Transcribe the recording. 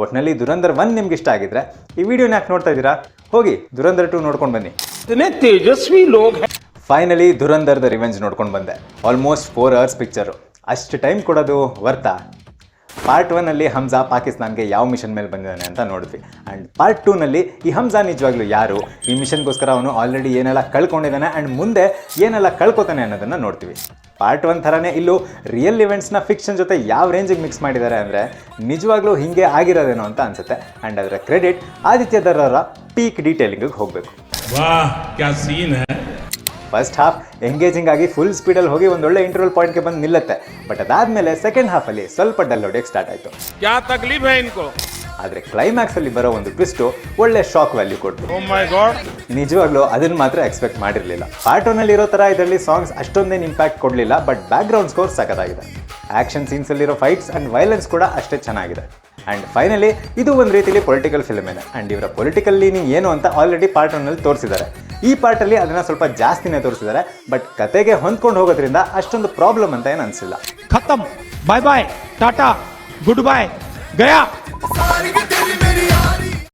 ಒಟ್ಟಿನಲ್ಲಿ ದುರಂಧರ್ 1 ನಿಮ್ಗೆ ಇಷ್ಟ ಆಗಿದ್ರೆ ಈ ವಿಡಿಯೋನ ಯಾಕೆ ನೋಡ್ತಾ ಇದ್ದೀರಾ, ಹೋಗಿ ದುರಂಧರ್ 2 ನೋಡ್ಕೊಂಡು ಬನ್ನಿ. ತೇಜಸ್ವಿ ಲೋಗ್ ಫೈನಲಿ ದುರಂಧರ್ ದ ರಿವೆಂಜ್ ನೋಡ್ಕೊಂಡು ಬಂದೆ. Almost 4 hours picture. ಅಷ್ಟು ಟೈಮ್ ಕೊಡೋದು ವರ್ತಾ? ಪಾರ್ಟ್ 1 ಹಮ್ಜಾ ಪಾಕಿಸ್ತಾನ್ಗೆ ಯಾವ ಮಿಷನ್ ಮೇಲೆ ಬಂದಿದ್ದಾನೆ ಅಂತ ನೋಡಿದ್ವಿ. ಆ್ಯಂಡ್ ಪಾರ್ಟ್ 2 ಈ ಹಮ್ಜಾ ನಿಜವಾಗ್ಲೂ ಯಾರು, ಈ ಮಿಷನ್ಗೋಸ್ಕರ ಅವನು ಆಲ್ರೆಡಿ ಏನೆಲ್ಲ ಕಳ್ಕೊಂಡಿದ್ದಾನೆ ಆ್ಯಂಡ್ ಮುಂದೆ ಏನೆಲ್ಲ ಕಳ್ಕೊತಾನೆ ಅನ್ನೋದನ್ನು ನೋಡ್ತೀವಿ. ಪಾರ್ಟ್ 1 ಥರನೇ ಇಲ್ಲೂ ರಿಯಲ್ ಇವೆಂಟ್ಸ್ನ ಫಿಕ್ಷನ್ ಜೊತೆ ಯಾವ ರೇಂಜಿಗೆ ಮಿಕ್ಸ್ ಮಾಡಿದ್ದಾರೆ ಅಂದರೆ ನಿಜವಾಗ್ಲೂ ಹೀಗೆ ಆಗಿರೋದೇನೋ ಅಂತ ಅನಿಸುತ್ತೆ. ಆ್ಯಂಡ್ ಅದರ ಕ್ರೆಡಿಟ್ ಆದಿತ್ಯ ದರ್ರವರ ಪೀಕ್ ಡೀಟೇಲಿಂಗಿಗೆ ಹೋಗಬೇಕು. ಫಸ್ಟ್ ಹಾಫ್ ಎಂಗೇಜಿಂಗ್ ಆಗಿ ಫುಲ್ ಸ್ಪೀಡಲ್ಲಿ ಹೋಗಿ ಒಂದೊಳ್ಳೆ ಇಂಟರ್ವಲ್ ಪಾಯಿಂಟ್ಗೆ ಬಂದು ನಿಲ್ಲುತ್ತೆ. ಬಟ್ ಅದಾದಮೇಲೆ ಸೆಕೆಂಡ್ ಹಾಫಲ್ಲಿ ಸ್ವಲ್ಪ ಡಲ್ ಹೊಡೆಯೋಕ್ಕೆ ಸ್ಟಾರ್ಟ್ ಆಯಿತು. ಆದರೆ ಕ್ಲೈಮ್ಯಾಕ್ಸಲ್ಲಿ ಬರೋ ಒಂದು ಟ್ವಿಸ್ಟು ಒಳ್ಳೆ ಶಾಕ್ ವ್ಯಾಲ್ಯೂ ಕೊಡ್ತು. ನಿಜವಾಗ್ಲೂ ಅದನ್ನು ಮಾತ್ರ ಎಕ್ಸ್ಪೆಕ್ಟ್ ಮಾಡಿರಲಿಲ್ಲ. ಪಾರ್ಟ್ 1 ಇರೋ ಥರ ಇದರಲ್ಲಿ ಸಾಂಗ್ಸ್ ಅಷ್ಟೊಂದೇನು ಇಂಪ್ಯಾಕ್ಟ್ ಕೊಡಲಿಲ್ಲ, ಬಟ್ ಬ್ಯಾಕ್ಗ್ರೌಂಡ್ ಸ್ಕೋರ್ ಸಖತ್ತಾಗಿದೆ. ಆ್ಯಕ್ಷನ್ ಸೀನ್ಸಲ್ಲಿರೋ ಫೈಟ್ಸ್ ಆ್ಯಂಡ್ ವೈಲೆನ್ಸ್ ಕೂಡ ಅಷ್ಟೇ ಚೆನ್ನಾಗಿದೆ. ಆ್ಯಂಡ್ ಫೈನಲಿ ಇದು ಒಂದು ರೀತಿಯಲ್ಲಿ ಪೊಲಿಟಿಕಲ್ ಫಿಲ್ಮೇನೆ. ಆ್ಯಂಡ್ ಇವರ ಪೊಲಿಟಿಕಲ್ ಲೀನಿಂಗ್ ಏನು ಅಂತ ಆಲ್ರೆಡಿ ಪಾರ್ಟ್ 1 ತೋರಿಸಿದ್ದಾರೆ. ಈ ಪಾರ್ಟಲ್ಲಿ ಅದನ್ನು ಸ್ವಲ್ಪ ಜಾಸ್ತಿನೇ ತೋರಿಸಿದ್ದಾರೆ, ಬಟ್ ಕತೆಗೆ ಹೊಂದ್ಕೊಂಡು ಹೋಗೋದ್ರಿಂದ ಅಷ್ಟೊಂದು ಪ್ರಾಬ್ಲಮ್ ಅಂತ ಏನು ಅನಿಸಿಲ್ಲ. ಖತಮ್, ಬಾಯ್ ಬಾಯ್, ಟಾಟಾ, ಗುಡ್ ಬಾಯ್, ಗಯಾ.